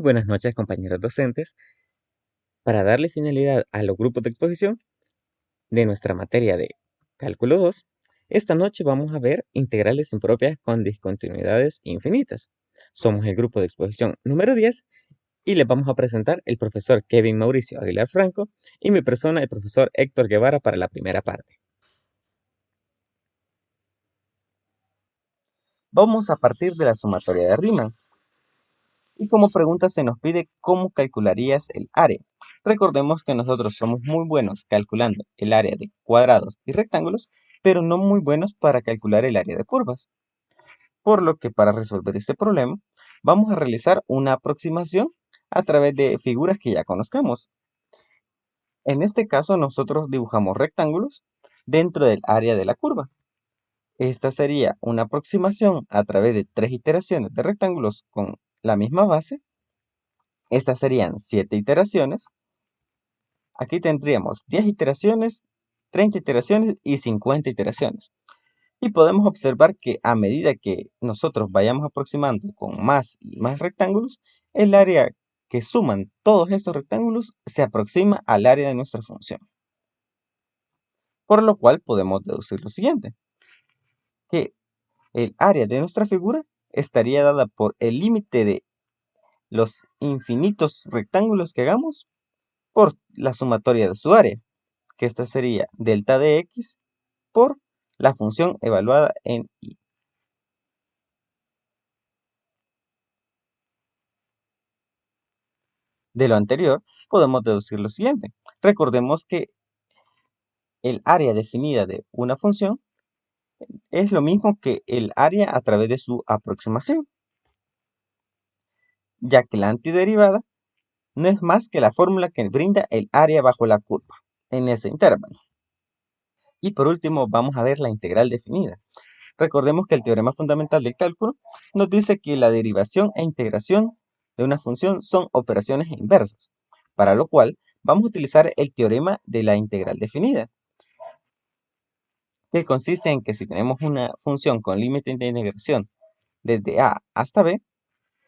buenas noches, compañeros docentes. Para darle finalidad a los grupos de exposición de nuestra materia de Cálculo 2, esta noche vamos a ver integrales impropias con discontinuidades infinitas. Somos el grupo de exposición número 10 y les vamos a presentar el profesor Kevin Mauricio Aguilar Franco y mi persona, el profesor Héctor Guevara, para la primera parte. Vamos a partir de la sumatoria de Riemann. Y como pregunta se nos pide cómo calcularías el área. Recordemos que nosotros somos muy buenos calculando el área de cuadrados y rectángulos, pero no muy buenos para calcular el área de curvas. Por lo que para resolver este problema, vamos a realizar una aproximación a través de figuras que ya conozcamos. En este caso nosotros dibujamos rectángulos dentro del área de la curva. Esta sería una aproximación a través de 3 iteraciones de rectángulos con la misma base. Estas serían 7 iteraciones. Aquí tendríamos 10 iteraciones, 30 iteraciones y 50 iteraciones. Y podemos observar que a medida que nosotros vayamos aproximando con más y más rectángulos, el área que suman todos estos rectángulos se aproxima al área de nuestra función. Por lo cual podemos deducir lo siguiente, que el área de nuestra figura estaría dada por el límite de los infinitos rectángulos que hagamos por la sumatoria de su área, que esta sería delta de x por la función evaluada en y. De lo anterior, podemos deducir lo siguiente. Recordemos que el área definida de una función es lo mismo que el área a través de su aproximación, ya que la antiderivada no es más que la fórmula que brinda el área bajo la curva en ese intervalo. Y por último, vamos a ver la integral definida. Recordemos que el teorema fundamental del cálculo nos dice que la derivación e integración de una función son operaciones inversas, para lo cual vamos a utilizar el teorema de la integral definida, que consiste en que si tenemos una función con límite de integración desde a hasta b,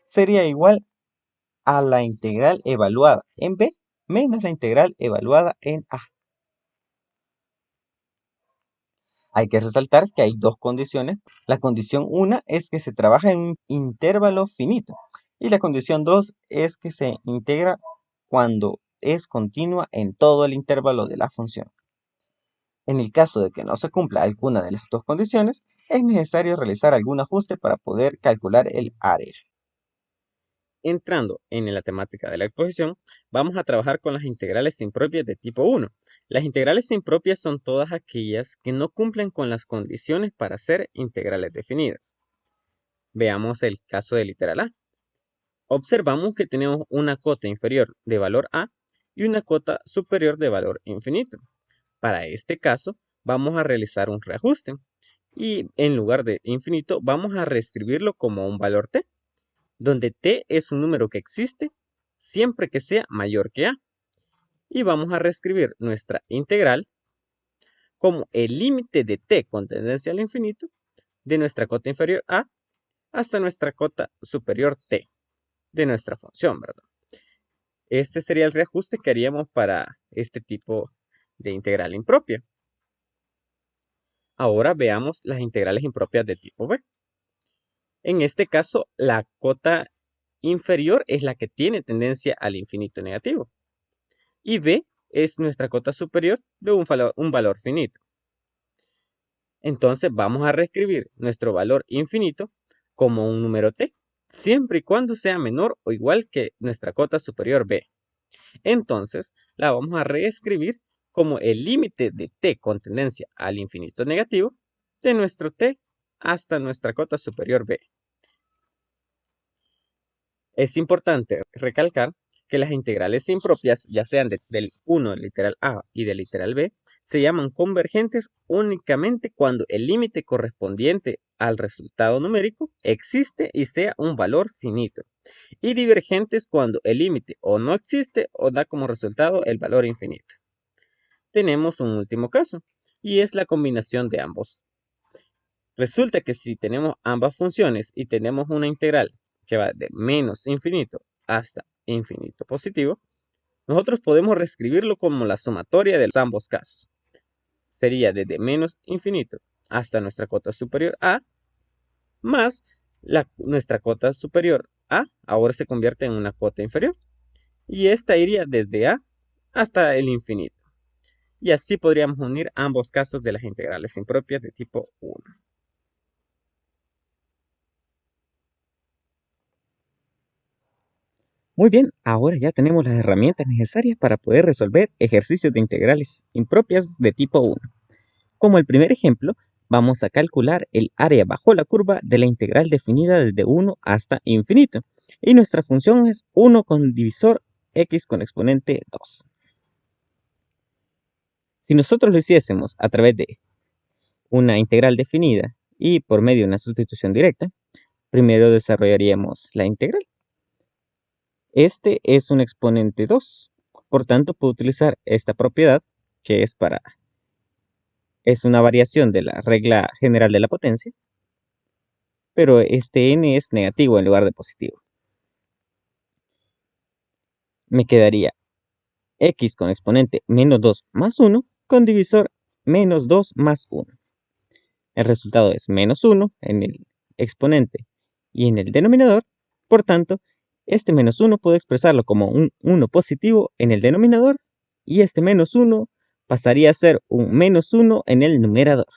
sería igual a la integral evaluada en b menos la integral evaluada en a. Hay que resaltar que hay dos condiciones. La condición 1 es que se trabaja en un intervalo finito y la condición 2 es que se integra cuando es continua en todo el intervalo de la función. En el caso de que no se cumpla alguna de las dos condiciones, es necesario realizar algún ajuste para poder calcular el área. Entrando en la temática de la exposición, vamos a trabajar con las integrales impropias de tipo 1. Las integrales impropias son todas aquellas que no cumplen con las condiciones para ser integrales definidas. Veamos el caso de literal A. Observamos que tenemos una cota inferior de valor A y una cota superior de valor infinito. Para este caso, vamos a realizar un reajuste y en lugar de infinito, vamos a reescribirlo como un valor t, donde t es un número que existe siempre que sea mayor que a. Y vamos a reescribir nuestra integral como el límite de t con tendencia al infinito de nuestra cota inferior a hasta nuestra cota superior t de nuestra función, ¿verdad? Este sería el reajuste que haríamos para este tipo de integral impropia. Ahora veamos las integrales impropias de tipo b. En este caso, la cota inferior es la que tiene tendencia al infinito negativo. Y b es nuestra cota superior de un valor finito. Entonces vamos a reescribir nuestro valor infinito como un número t, siempre y cuando sea menor o igual que nuestra cota superior b. Entonces la vamos a reescribir como el límite de t con tendencia al infinito negativo de nuestro t hasta nuestra cota superior b. Es importante recalcar que las integrales impropias, ya sean del 1 del literal a y del literal b, se llaman convergentes únicamente cuando el límite correspondiente al resultado numérico existe y sea un valor finito, y divergentes cuando el límite o no existe o da como resultado el valor infinito. Tenemos un último caso, y es la combinación de ambos. Resulta que si tenemos ambas funciones y tenemos una integral que va de menos infinito hasta infinito positivo, nosotros podemos reescribirlo como la sumatoria de ambos casos. Sería desde menos infinito hasta nuestra cota superior a, más nuestra cota superior a, ahora se convierte en una cota inferior. Y esta iría desde a hasta el infinito. Y así podríamos unir ambos casos de las integrales impropias de tipo 1. Muy bien, ahora ya tenemos las herramientas necesarias para poder resolver ejercicios de integrales impropias de tipo 1. Como el primer ejemplo, vamos a calcular el área bajo la curva de la integral definida desde 1 hasta infinito. Y nuestra función es 1 con divisor x con exponente 2. Si nosotros lo hiciésemos a través de una integral definida y por medio de una sustitución directa, primero desarrollaríamos la integral. Este es un exponente 2. Por tanto, puedo utilizar esta propiedad, que es una variación de la regla general de la potencia, pero este n es negativo en lugar de positivo. Me quedaría x con exponente menos 2 más 1 con divisor menos 2 más 1. El resultado es menos 1 en el exponente y en el denominador. Por tanto, este menos 1 puedo expresarlo como un 1 positivo en el denominador y este menos 1 pasaría a ser un menos 1 en el numerador.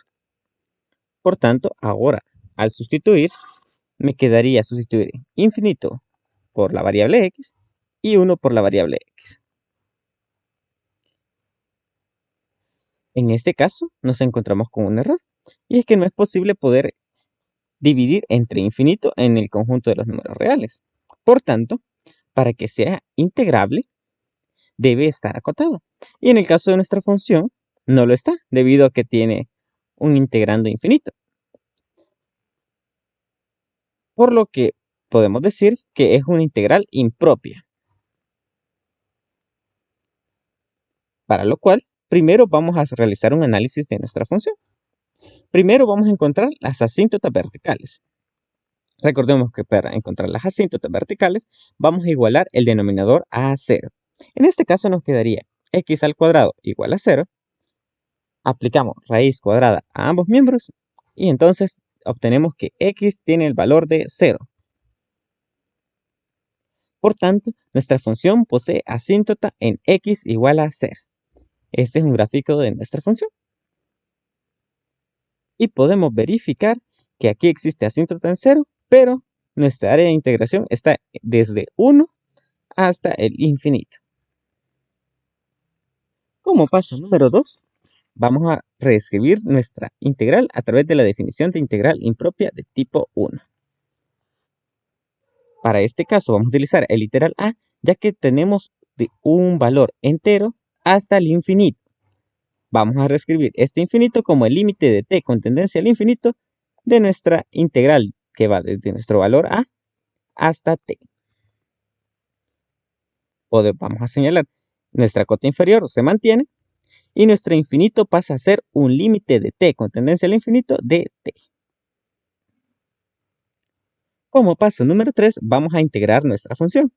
Por tanto, ahora, al sustituir, me quedaría sustituir infinito por la variable x y 1 por la variable x. En este caso, nos encontramos con un error, y es que no es posible poder dividir entre infinito en el conjunto de los números reales. Por tanto, para que sea integrable, debe estar acotado. Y en el caso de nuestra función, no lo está, debido a que tiene un integrando infinito. Por lo que podemos decir que es una integral impropia. Para lo cual, primero vamos a realizar un análisis de nuestra función. Primero vamos a encontrar las asíntotas verticales. Recordemos que para encontrar las asíntotas verticales, vamos a igualar el denominador a 0. En este caso nos quedaría x al cuadrado igual a 0. Aplicamos raíz cuadrada a ambos miembros y entonces obtenemos que x tiene el valor de 0. Por tanto, nuestra función posee asíntota en x igual a 0. Este es un gráfico de nuestra función. Y podemos verificar que aquí existe asíntota en 0, pero nuestra área de integración está desde 1 hasta el infinito. Como paso número 2, vamos a reescribir nuestra integral a través de la definición de integral impropia de tipo 1. Para este caso vamos a utilizar el literal a, ya que tenemos de un valor entero hasta el infinito. Vamos a reescribir este infinito como el límite de t con tendencia al infinito de nuestra integral, que va desde nuestro valor a hasta t. Vamos a señalar, nuestra cota inferior se mantiene y nuestro infinito pasa a ser un límite de t con tendencia al infinito de t. Como paso número 3, vamos a integrar nuestra función.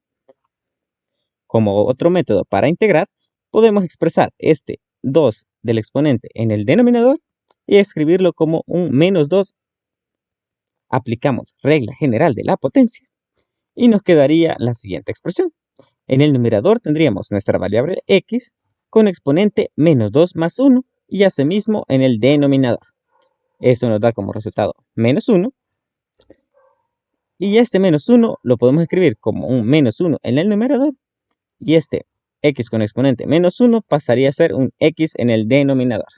Como otro método para integrar, podemos expresar este 2 del exponente en el denominador y escribirlo como un menos 2. Aplicamos regla general de la potencia y nos quedaría la siguiente expresión. En el numerador tendríamos nuestra variable x con exponente menos 2 más 1 y asimismo en el denominador. Esto nos da como resultado menos 1. Y este menos 1 lo podemos escribir como un menos 1 en el numerador. Y este x con exponente menos 1 pasaría a ser un x en el denominador.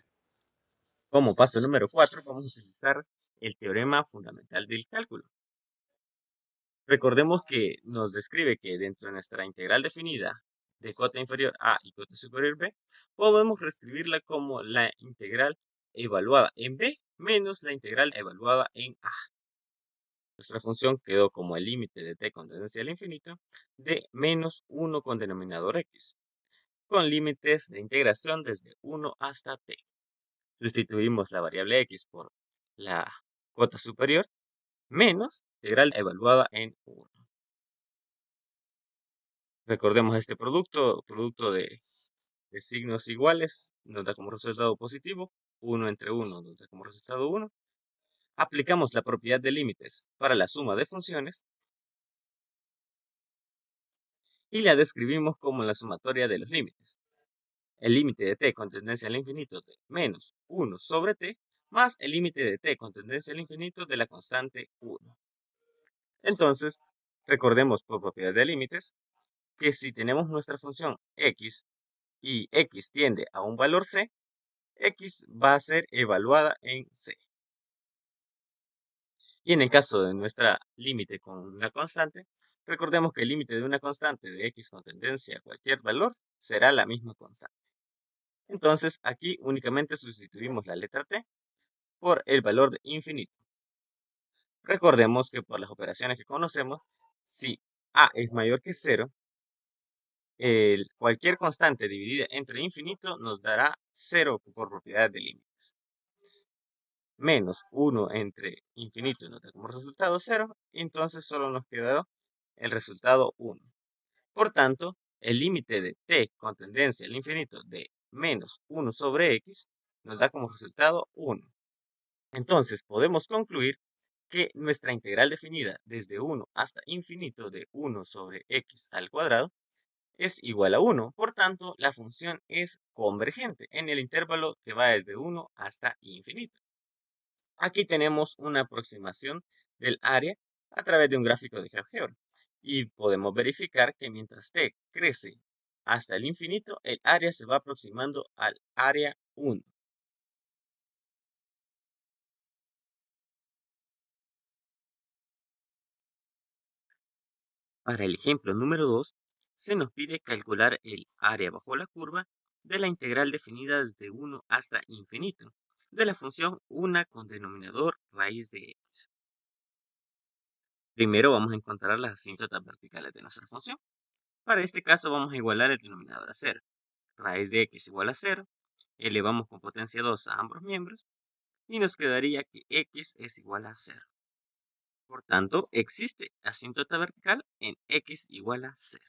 Como paso número 4, vamos a utilizar el teorema fundamental del cálculo. Recordemos que nos describe que dentro de nuestra integral definida de cota inferior a y cota superior b, podemos reescribirla como la integral evaluada en b menos la integral evaluada en a. Nuestra función quedó como el límite de t con tendencia al infinito de menos 1 con denominador x, con límites de integración desde 1 hasta t. Sustituimos la variable x por la cota superior menos integral evaluada en 1. Recordemos este producto de signos iguales, nos da como resultado positivo, 1 entre 1 nos da como resultado 1. Aplicamos la propiedad de límites para la suma de funciones y la describimos como la sumatoria de los límites. El límite de t con tendencia al infinito de menos 1 sobre t más el límite de t con tendencia al infinito de la constante 1. Entonces, recordemos por propiedad de límites que si tenemos nuestra función x y x tiende a un valor c, x va a ser evaluada en c. Y en el caso de nuestra límite con una constante, recordemos que el límite de una constante de x con tendencia a cualquier valor será la misma constante. Entonces, aquí únicamente sustituimos la letra t por el valor de infinito. Recordemos que por las operaciones que conocemos, si a es mayor que 0, cualquier constante dividida entre infinito nos dará 0 por propiedad de límites. Menos 1 entre infinito nos da como resultado 0, entonces solo nos queda el resultado 1. Por tanto, el límite de t con tendencia al infinito de menos 1 sobre x nos da como resultado 1. Entonces podemos concluir que nuestra integral definida desde 1 hasta infinito de 1 sobre x al cuadrado es igual a 1. Por tanto, la función es convergente en el intervalo que va desde 1 hasta infinito. Aquí tenemos una aproximación del área a través de un gráfico de GeoGebra y podemos verificar que mientras t crece hasta el infinito, el área se va aproximando al área 1. Para el ejemplo número 2, se nos pide calcular el área bajo la curva de la integral definida desde 1 hasta infinito de la función una con denominador raíz de x. Primero vamos a encontrar las asíntotas verticales de nuestra función. Para este caso vamos a igualar el denominador a 0. Raíz de x igual a 0, elevamos con potencia 2 a ambos miembros y nos quedaría que x es igual a 0. Por tanto, existe asíntota vertical en x igual a 0.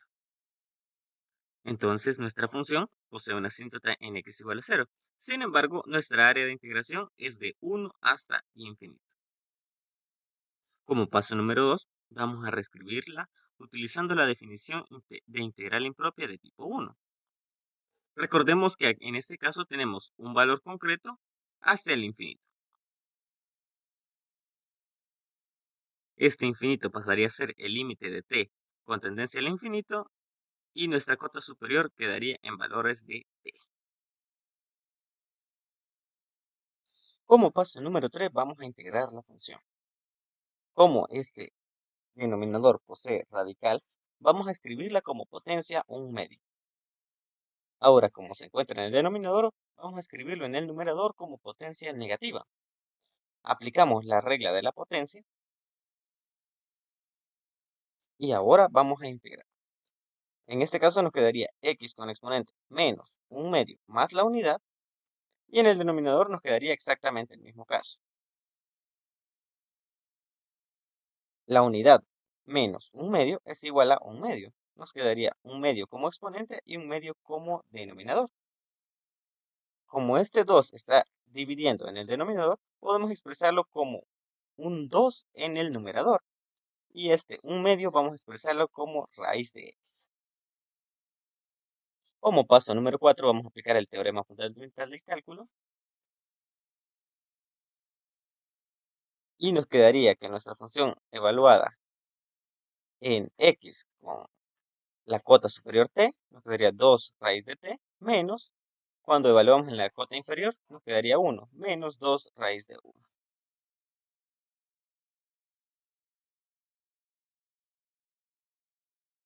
Entonces, nuestra función posee una asíntota en x igual a 0. Sin embargo, nuestra área de integración es de 1 hasta infinito. Como paso número 2, vamos a reescribirla utilizando la definición de integral impropia de tipo 1. Recordemos que en este caso tenemos un valor concreto hasta el infinito. Este infinito pasaría a ser el límite de t con tendencia al infinito y nuestra cota superior quedaría en valores de t. Como paso número 3 vamos a integrar la función. Como este denominador posee radical, vamos a escribirla como potencia 1 medio. Ahora, como se encuentra en el denominador, vamos a escribirlo en el numerador como potencia negativa. Aplicamos la regla de la potencia y ahora vamos a integrar. En este caso nos quedaría x con exponente menos 1 medio más la unidad y en el denominador nos quedaría exactamente el mismo caso. La unidad menos 1 medio es igual a 1 medio. Nos quedaría 1 medio como exponente y 1 medio como denominador. Como este 2 está dividiendo en el denominador, podemos expresarlo como un 2 en el numerador. Y este 1 medio vamos a expresarlo como raíz de x. Como paso número 4 vamos a aplicar el teorema fundamental del cálculo. Y nos quedaría que nuestra función evaluada en x con la cota superior t, nos quedaría 2 raíz de t, menos, cuando evaluamos en la cota inferior, nos quedaría 1, menos 2 raíz de 1.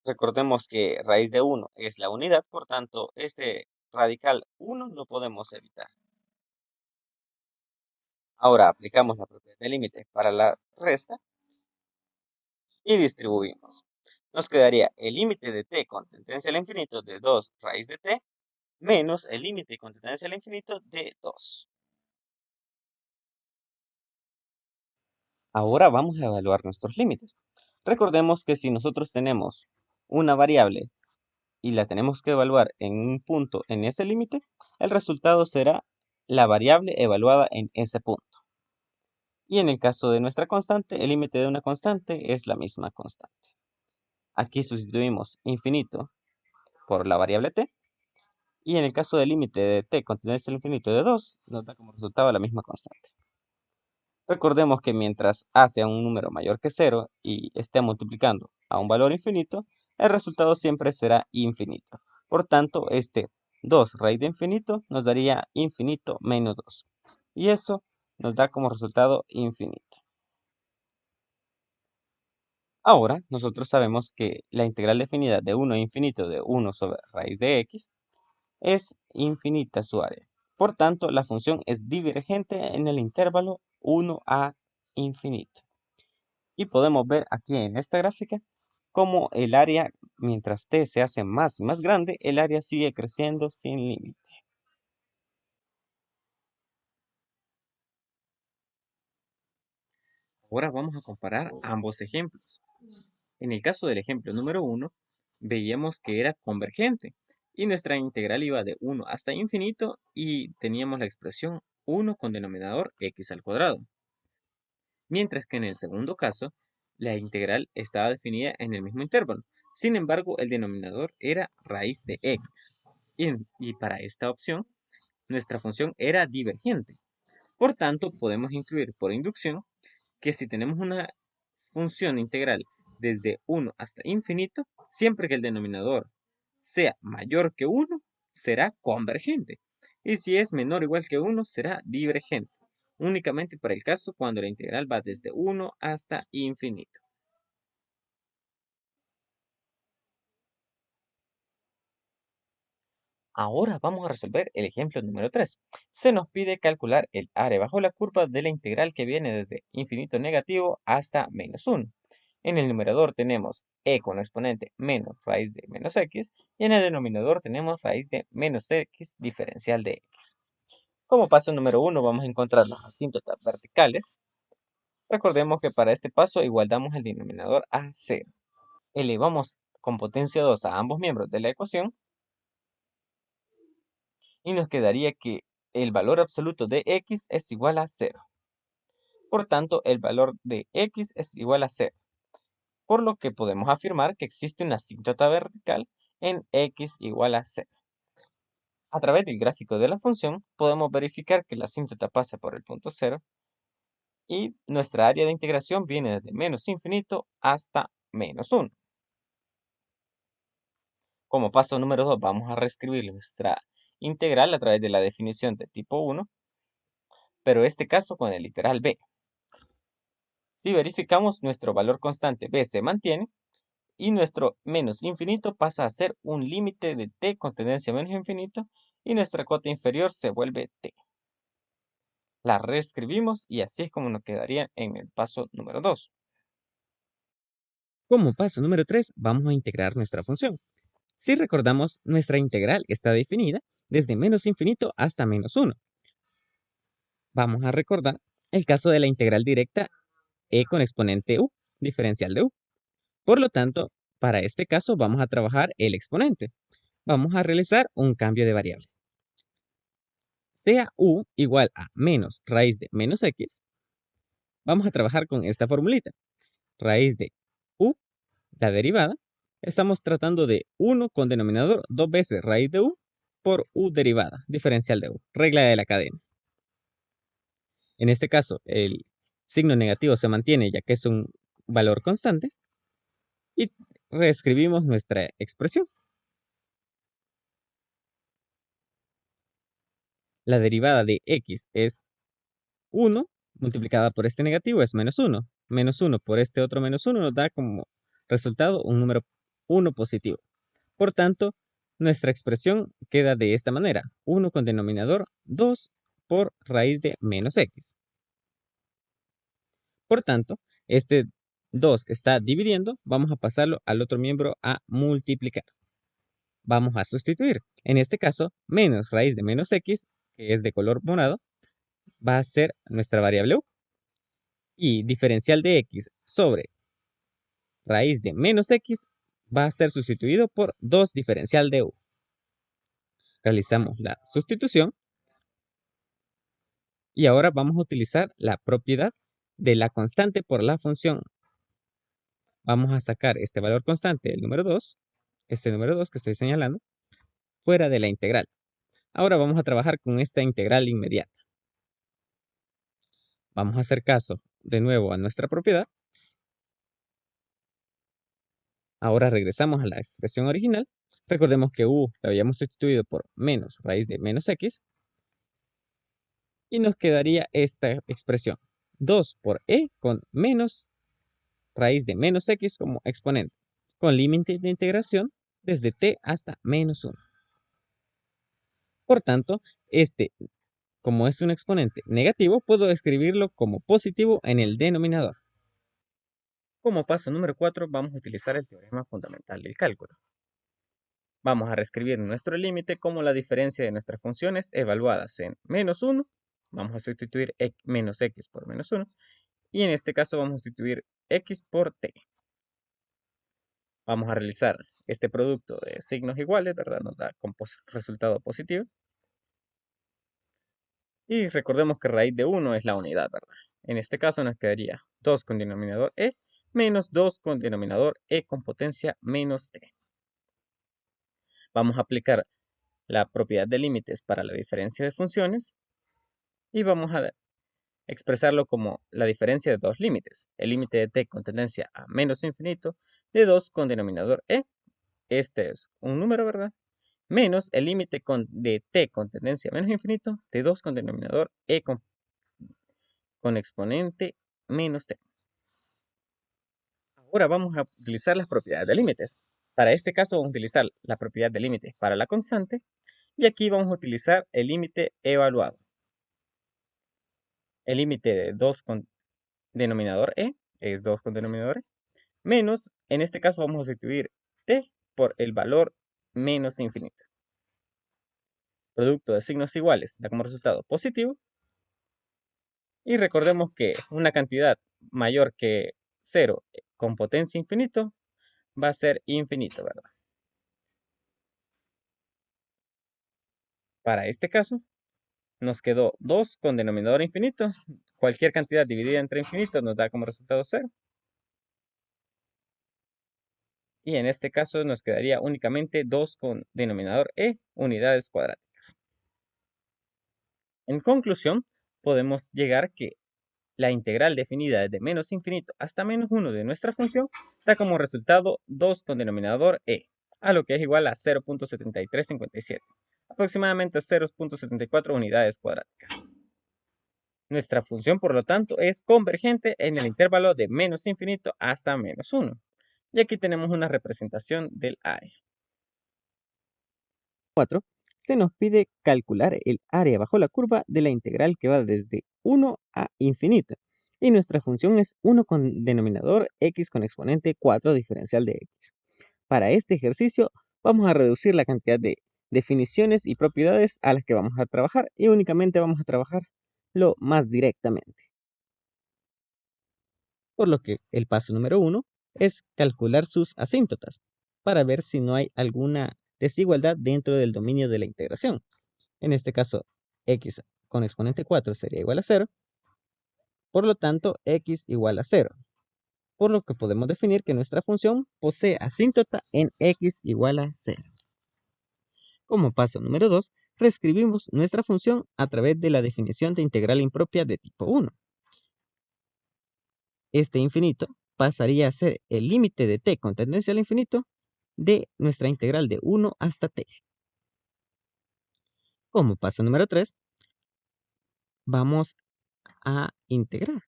Recordemos que raíz de 1 es la unidad, por tanto, este radical 1 lo podemos evitar. Ahora aplicamos la propiedad de límite para la resta y distribuimos. Nos quedaría el límite de t con tendencia al infinito de 2 raíz de t menos el límite con tendencia al infinito de 2. Ahora vamos a evaluar nuestros límites. Recordemos que si nosotros tenemos una variable y la tenemos que evaluar en un punto en ese límite, el resultado será la variable evaluada en ese punto. Y en el caso de nuestra constante, el límite de una constante es la misma constante. Aquí sustituimos infinito por la variable t, y en el caso del límite de t con tendencia al infinito de 2, nos da como resultado la misma constante. Recordemos que mientras a sea un número mayor que 0 y esté multiplicando a un valor infinito, el resultado siempre será infinito. Por tanto, este 2 raíz de infinito nos daría infinito menos 2. Y eso nos da como resultado infinito. Ahora, nosotros sabemos que la integral definida de 1 a infinito de 1 sobre raíz de x es infinita su área. Por tanto, la función es divergente en el intervalo 1 a infinito. Y podemos ver aquí en esta gráfica cómo el área, mientras t se hace más y más grande, el área sigue creciendo sin límite. Ahora vamos a comparar ambos ejemplos. En el caso del ejemplo número 1, veíamos que era convergente y nuestra integral iba de 1 hasta infinito y teníamos la expresión 1 con denominador x al cuadrado. Mientras que en el segundo caso, la integral estaba definida en el mismo intervalo. Sin embargo, el denominador era raíz de x. Y para esta opción, nuestra función era divergente. Por tanto, podemos incluir por inducción que si tenemos una función integral desde 1 hasta infinito, siempre que el denominador sea mayor que 1, será convergente. Y si es menor o igual que 1, será divergente. Únicamente para el caso cuando la integral va desde 1 hasta infinito. Ahora vamos a resolver el ejemplo número 3. Se nos pide calcular el área bajo la curva de la integral que viene desde infinito negativo hasta menos 1. En el numerador tenemos e con exponente menos raíz de menos x y en el denominador tenemos raíz de menos x diferencial de x. Como paso número 1 vamos a encontrar las asíntotas verticales. Recordemos que para este paso igualdamos el denominador a 0. Elevamos con potencia 2 a ambos miembros de la ecuación y nos quedaría que el valor absoluto de x es igual a 0. Por tanto, el valor de x es igual a 0, por lo que podemos afirmar que existe una asíntota vertical en x igual a 0. A través del gráfico de la función, podemos verificar que la asíntota pasa por el punto 0 y nuestra área de integración viene desde menos infinito hasta menos 1. Como paso número 2, vamos a reescribir nuestra integral a través de la definición de tipo 1, pero este caso con el literal b. Si verificamos, nuestro valor constante b se mantiene y nuestro menos infinito pasa a ser un límite de t con tendencia a menos infinito y nuestra cota inferior se vuelve t. La reescribimos y así es como nos quedaría en el paso número 2. Como paso número 3, vamos a integrar nuestra función. Si recordamos, nuestra integral está definida desde menos infinito hasta menos 1. Vamos a recordar el caso de la integral directa e con exponente u, diferencial de u. Por lo tanto, para este caso vamos a trabajar el exponente. Vamos a realizar un cambio de variable. Sea u igual a menos raíz de menos x, vamos a trabajar con esta formulita. Raíz de u, la derivada, estamos tratando de 1 con denominador 2 veces raíz de u por u derivada, diferencial de u, regla de la cadena. En este caso, el signo negativo se mantiene ya que es un valor constante y reescribimos nuestra expresión. La derivada de x es 1 multiplicada por este negativo es menos 1. Menos 1 por este otro menos 1 nos da como resultado un número 1 positivo. Por tanto, nuestra expresión queda de esta manera. 1 con denominador 2 por raíz de menos x. Por tanto, este 2 está dividiendo. Vamos a pasarlo al otro miembro a multiplicar. Vamos a sustituir. En este caso, menos raíz de menos x, que es de color morado, va a ser nuestra variable u. Y diferencial de x sobre raíz de menos x va a ser sustituido por 2 diferencial de u. Realizamos la sustitución y ahora vamos a utilizar la propiedad de la constante por la función. Vamos a sacar este valor constante, el número 2, este número 2 que estoy señalando, fuera de la integral. Ahora vamos a trabajar con esta integral inmediata. Vamos a hacer caso de nuevo a nuestra propiedad. Ahora regresamos a la expresión original. Recordemos que u lo habíamos sustituido por menos raíz de menos x. Y nos quedaría esta expresión. 2 por e con menos raíz de menos x como exponente, con límite de integración desde t hasta menos 1. Por tanto, como es un exponente negativo, puedo escribirlo como positivo en el denominador. Como paso número 4, vamos a utilizar el teorema fundamental del cálculo. Vamos a reescribir nuestro límite como la diferencia de nuestras funciones evaluadas en menos 1. Vamos a sustituir menos x por menos 1. Y en este caso vamos a sustituir x por t. Vamos a realizar este producto de signos iguales, ¿verdad? Nos da resultado positivo. Y recordemos que raíz de 1 es la unidad, ¿verdad? En este caso nos quedaría 2 con denominador e menos 2 con denominador e con potencia menos t. Vamos a aplicar la propiedad de límites para la diferencia de funciones y vamos a expresarlo como la diferencia de dos límites. El límite de t con tendencia a menos infinito de 2 con denominador e. Este es un número, ¿verdad? Menos el límite de t con tendencia a menos infinito de 2 con denominador e con exponente menos t. Ahora vamos a utilizar las propiedades de límites. Para este caso vamos a utilizar la propiedad de límite para la constante y aquí vamos a utilizar el límite evaluado. El límite de 2 con denominador e es 2 con denominador e, menos, en este caso vamos a sustituir t por el valor menos infinito. Producto de signos iguales da como resultado positivo. Y recordemos que una cantidad mayor que 0 con potencia infinito va a ser infinito, ¿verdad? Para este caso, nos quedó 2 con denominador infinito. Cualquier cantidad dividida entre infinitos nos da como resultado 0. Y en este caso nos quedaría únicamente 2 con denominador e unidades cuadráticas. En conclusión, podemos llegar que la integral definida desde menos infinito hasta menos 1 de nuestra función da como resultado 2 con denominador e, a lo que es igual a 0.7357, aproximadamente 0.74 unidades cuadráticas. Nuestra función, por lo tanto, es convergente en el intervalo de menos infinito hasta menos 1. Y aquí tenemos una representación del área. 4. Se nos pide calcular el área bajo la curva de la integral que va desde 1 a infinito. Y nuestra función es 1 con denominador x con exponente 4 diferencial de x. Para este ejercicio vamos a reducir la cantidad de definiciones y propiedades a las que vamos a trabajar y únicamente vamos a trabajar lo más directamente. Por lo que el paso número 1 es calcular sus asíntotas para ver si no hay alguna desigualdad dentro del dominio de la integración. En este caso, x con exponente 4 sería igual a 0. Por lo tanto, x igual a 0. Por lo que podemos definir que nuestra función posee asíntota en x igual a 0. Como paso número 2, reescribimos nuestra función a través de la definición de integral impropia de tipo 1. Este infinito pasaría a ser el límite de t con tendencia al infinito de nuestra integral de 1 hasta t. Como paso número 3, vamos a integrar.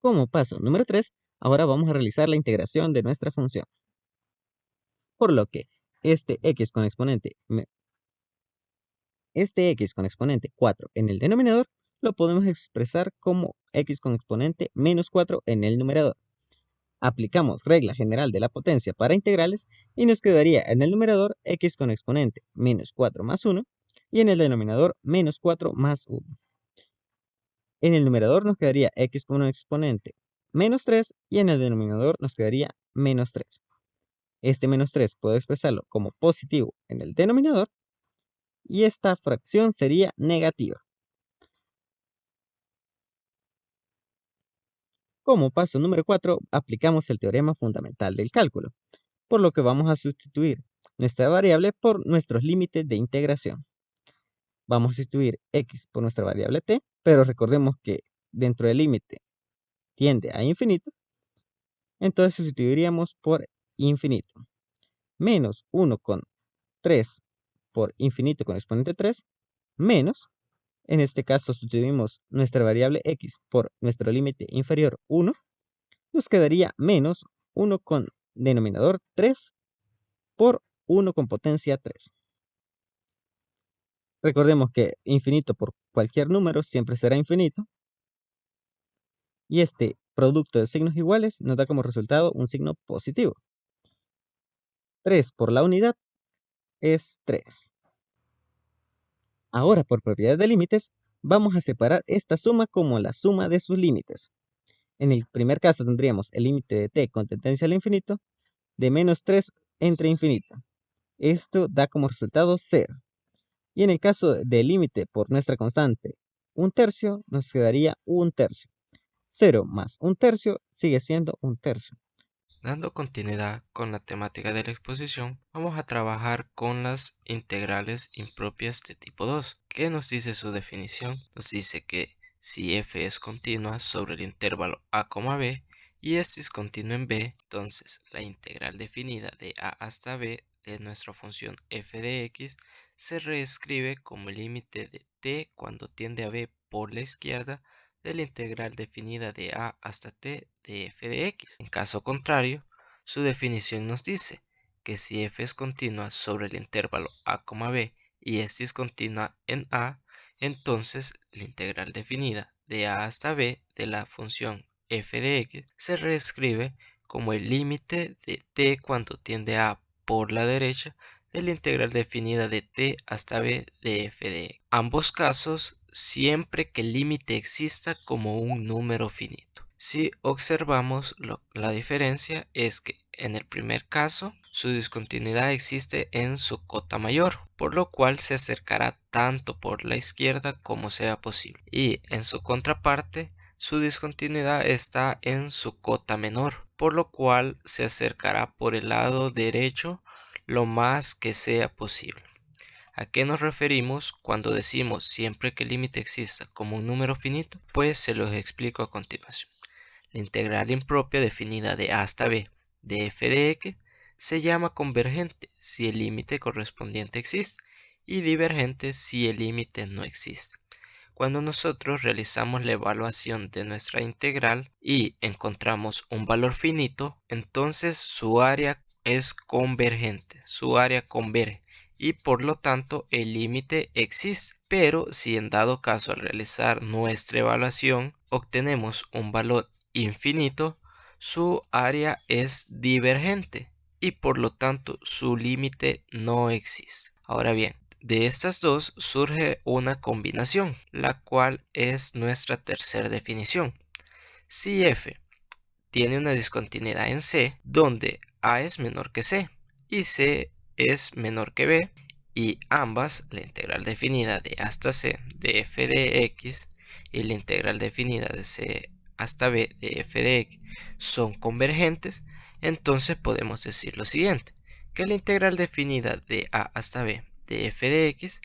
Como paso número 3, ahora vamos a realizar la integración de nuestra función. Por lo que este x con exponente 4 en el denominador lo podemos expresar como x con exponente menos 4 en el numerador. Aplicamos regla general de la potencia para integrales y nos quedaría en el numerador x con exponente menos 4 más 1 y en el denominador menos 4 más 1. En el numerador nos quedaría x con un exponente menos 3 y en el denominador nos quedaría menos 3. Este menos 3 puedo expresarlo como positivo en el denominador y esta fracción sería negativa. Como paso número 4, aplicamos el teorema fundamental del cálculo, por lo que vamos a sustituir nuestra variable por nuestros límites de integración. Vamos a sustituir x por nuestra variable t, pero recordemos que dentro del límite tiende a infinito, entonces sustituiríamos por infinito. Menos 1,3 por infinito con exponente 3, menos, en este caso sustituimos nuestra variable x por nuestro límite inferior 1, nos quedaría menos 1 con denominador 3 por 1 con potencia 3. Recordemos que infinito por cualquier número siempre será infinito. Y este producto de signos iguales nos da como resultado un signo positivo. 3 por la unidad es 3. Ahora, por propiedad de límites, vamos a separar esta suma como la suma de sus límites. En el primer caso tendríamos el límite de t con tendencia al infinito de menos 3 entre infinito. Esto da como resultado 0. Y en el caso del límite por nuestra constante 1/3, nos quedaría 1/3. 0 más 1/3 sigue siendo 1/3. Dando continuidad con la temática de la exposición, vamos a trabajar con las integrales impropias de tipo 2. ¿Qué nos dice su definición? Nos dice que si f es continua sobre el intervalo a, b y es discontinuo en b, entonces la integral definida de a hasta b de nuestra función f de x se reescribe como el límite de t cuando tiende a b por la izquierda de la integral definida de a hasta t de f de x. En caso contrario, su definición nos dice que si f es continua sobre el intervalo a, b y es discontinua en a, entonces la integral definida de a hasta b de la función f de x se reescribe como el límite de t cuando tiende a por la derecha de la integral definida de t hasta b de f de x. Ambos casos siempre que el límite exista como un número finito. Si observamos la diferencia es que en el primer caso su discontinuidad existe en su cota mayor, por lo cual se acercará tanto por la izquierda como sea posible. Y en su contraparte, su discontinuidad está en su cota menor, por lo cual se acercará por el lado derecho lo más que sea posible. ¿A qué nos referimos cuando decimos siempre que el límite exista como un número finito? Pues se los explico a continuación. La integral impropia definida de a hasta b de f de x se llama convergente si el límite correspondiente existe y divergente si el límite no existe. Cuando nosotros realizamos la evaluación de nuestra integral y encontramos un valor finito, entonces su área es convergente, su área converge y por lo tanto el límite existe. Pero si en dado caso al realizar nuestra evaluación obtenemos un valor infinito, su área es divergente y por lo tanto su límite no existe. Ahora bien, de estas dos surge una combinación, la cual es nuestra tercera definición. Si f tiene una discontinuidad en C, donde A es menor que C y C es menor que B, y ambas, la integral definida de A hasta C de f de x y la integral definida de C hasta B de f de x son convergentes, entonces podemos decir lo siguiente, que la integral definida de A hasta B de f de x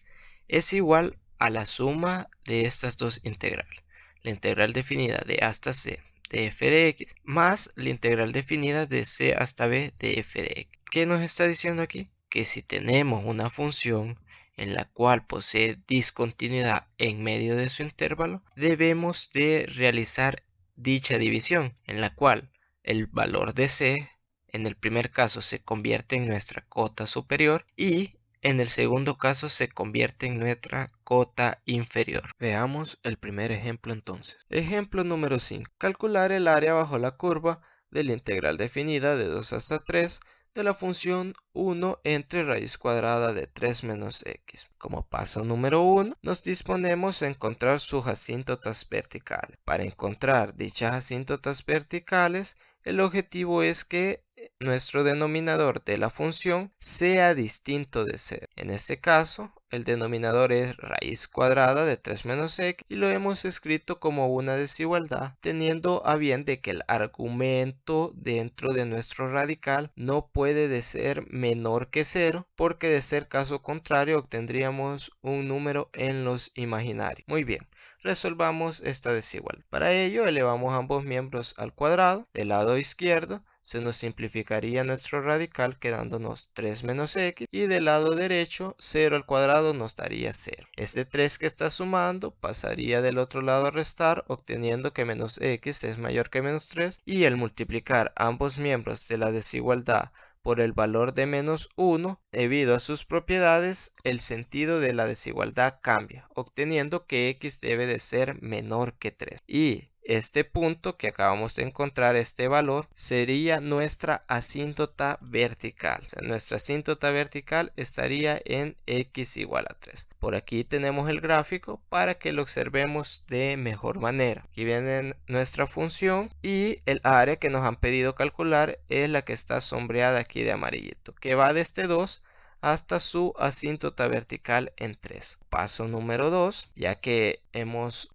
es igual a la suma de estas dos integrales, la integral definida de A hasta C de f de x más la integral definida de c hasta b de f de x. ¿Qué nos está diciendo aquí? Que si tenemos una función en la cual posee discontinuidad en medio de su intervalo, debemos de realizar dicha división, en la cual el valor de c en el primer caso se convierte en nuestra cota superior y en el segundo caso se convierte en nuestra cota inferior. Veamos el primer ejemplo entonces. Ejemplo número 5. Calcular el área bajo la curva de la integral definida de 2 hasta 3 de la función 1 entre raíz cuadrada de 3 menos x. Como paso número 1, nos disponemos a encontrar sus asíntotas verticales. Para encontrar dichas asíntotas verticales, el objetivo es que nuestro denominador de la función sea distinto de 0. En este caso, el denominador es raíz cuadrada de 3 menos x y lo hemos escrito como una desigualdad, teniendo a bien de que el argumento dentro de nuestro radical no puede de ser menor que 0, porque de ser caso contrario obtendríamos un número en los imaginarios. Muy bien. Resolvamos esta desigualdad. Para ello, elevamos ambos miembros al cuadrado. Del lado izquierdo se nos simplificaría nuestro radical quedándonos 3 menos x y del lado derecho 0 al cuadrado nos daría 0. Este 3 que está sumando pasaría del otro lado a restar, obteniendo que menos x es mayor que menos 3, y al multiplicar ambos miembros de la desigualdad por el valor de menos 1, debido a sus propiedades, el sentido de la desigualdad cambia, obteniendo que x debe de ser menor que 3. Y este punto que acabamos de encontrar, este valor, sería nuestra asíntota vertical. O sea, nuestra asíntota vertical estaría en x igual a 3. Por aquí tenemos el gráfico para que lo observemos de mejor manera. Aquí viene nuestra función y el área que nos han pedido calcular es la que está sombreada aquí de amarillito, que va desde 2 hasta su asíntota vertical en 3. Paso número 2, ya que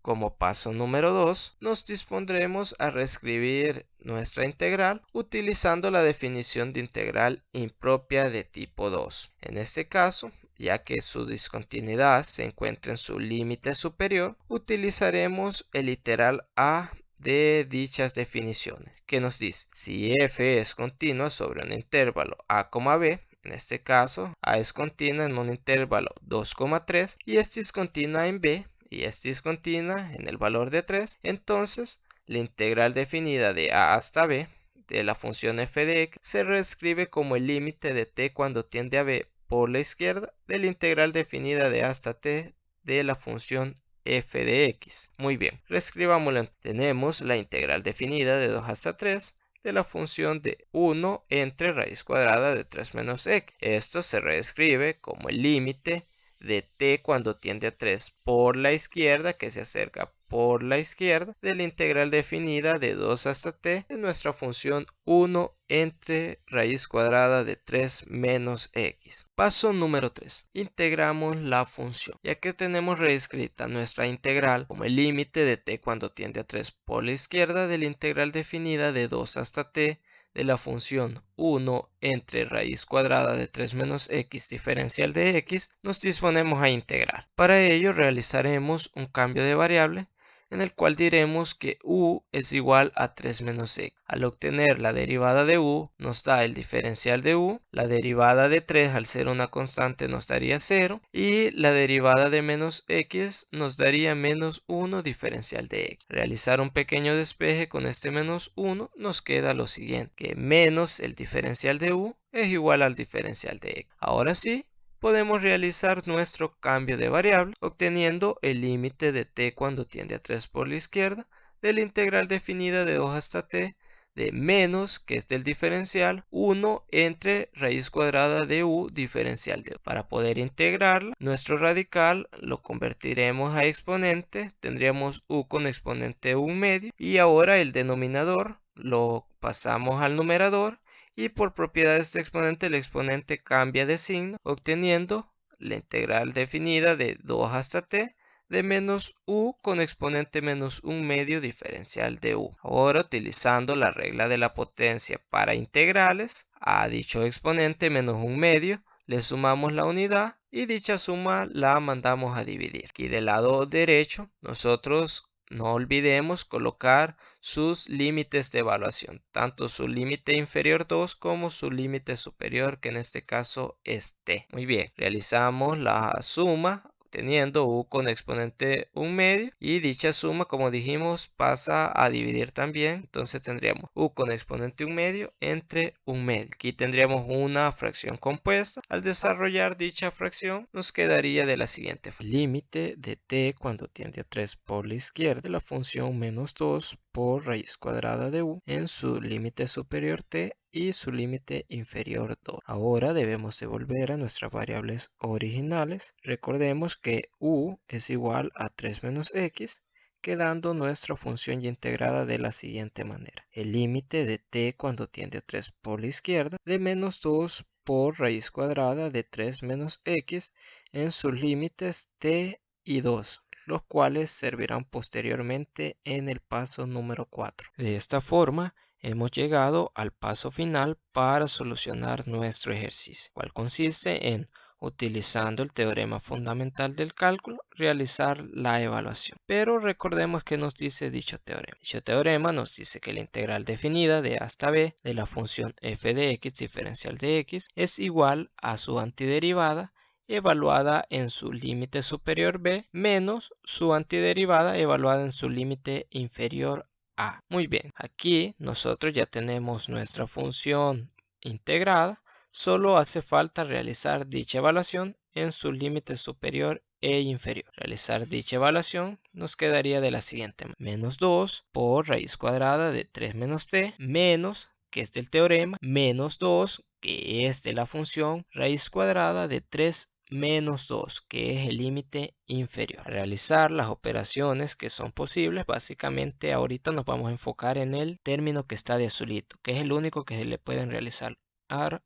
como paso número 2, nos dispondremos a reescribir nuestra integral utilizando la definición de integral impropia de tipo 2. En este caso, ya que su discontinuidad se encuentra en su límite superior, utilizaremos el literal a de dichas definiciones, que nos dice: si f es continua sobre un intervalo a, b, en este caso, a es continua en un intervalo 2,3 y es discontinua en b y es discontinua en el valor de 3, entonces la integral definida de a hasta b de la función f de x se reescribe como el límite de t cuando tiende a b por la izquierda de la integral definida de a hasta t de la función f de x. Muy bien, reescribámoslo. Tenemos la integral definida de 2 hasta 3 de la función de 1 entre raíz cuadrada de 3 menos x. Esto se reescribe como el límite de t cuando tiende a 3 por la izquierda, que se acerca por la izquierda, de la integral definida de 2 hasta t de nuestra función 1 entre raíz cuadrada de 3 menos x. Paso número 3. Integramos la función. Ya que tenemos reescrita nuestra integral como el límite de t cuando tiende a 3 por la izquierda de la integral definida de 2 hasta t de la función 1 entre raíz cuadrada de 3 menos x diferencial de x, nos disponemos a integrar. Para ello realizaremos un cambio de variable en el cual diremos que u es igual a 3 menos x. Al obtener la derivada de u nos da el diferencial de u, la derivada de 3 al ser una constante nos daría 0 y la derivada de menos x nos daría menos 1 diferencial de x. Realizar un pequeño despeje con este menos 1 nos queda lo siguiente, que menos el diferencial de u es igual al diferencial de x. Ahora sí, podemos realizar nuestro cambio de variable obteniendo el límite de t cuando tiende a 3 por la izquierda de la integral definida de 2 hasta t de menos, que es del diferencial, 1 entre raíz cuadrada de u diferencial de u. Para poder integrarla, nuestro radical lo convertiremos a exponente, tendríamos u con exponente 1 medio y ahora el denominador lo pasamos al numerador y por propiedades de exponente el exponente cambia de signo, obteniendo la integral definida de 2 hasta t de menos u con exponente menos 1 medio diferencial de u. Ahora, utilizando la regla de la potencia para integrales, a dicho exponente menos 1 medio le sumamos la unidad y dicha suma la mandamos a dividir. Aquí del lado derecho nosotros no olvidemos colocar sus límites de evaluación, tanto su límite inferior 2 como su límite superior, que en este caso es t. Muy bien, realizamos la suma teniendo u con exponente 1 medio y dicha suma, como dijimos, pasa a dividir también. Entonces tendríamos u con exponente 1 medio entre 1 medio. Aquí tendríamos una fracción compuesta. Al desarrollar dicha fracción nos quedaría de la siguiente forma: límite de t cuando tiende a 3 por la izquierda de la función menos 2 por raíz cuadrada de u en su límite superior t y su límite inferior 2. Ahora debemos devolver a nuestras variables originales. Recordemos que u es igual a 3 menos x, quedando nuestra función ya integrada de la siguiente manera. El límite de t cuando tiende a 3 por la izquierda de menos 2 por raíz cuadrada de 3 menos x en sus límites t y 2, los cuales servirán posteriormente en el paso número 4. De esta forma, hemos llegado al paso final para solucionar nuestro ejercicio, cual consiste en, utilizando el teorema fundamental del cálculo, realizar la evaluación. Pero recordemos que nos dice dicho teorema. Dicho teorema nos dice que la integral definida de a hasta b de la función f de x diferencial de x es igual a su antiderivada evaluada en su límite superior b menos su antiderivada evaluada en su límite inferior a. Muy bien, aquí nosotros ya tenemos nuestra función integrada. Solo hace falta realizar dicha evaluación en su límite superior e inferior. Realizar dicha evaluación nos quedaría de la siguiente manera. Menos 2 por raíz cuadrada de 3 menos t menos, que es del teorema, menos 2, que es de la función raíz cuadrada de 3 menos 2, que es el límite inferior. Realizar las operaciones que son posibles, básicamente ahorita nos vamos a enfocar en el término que está de azulito, que es el único que se le pueden realizar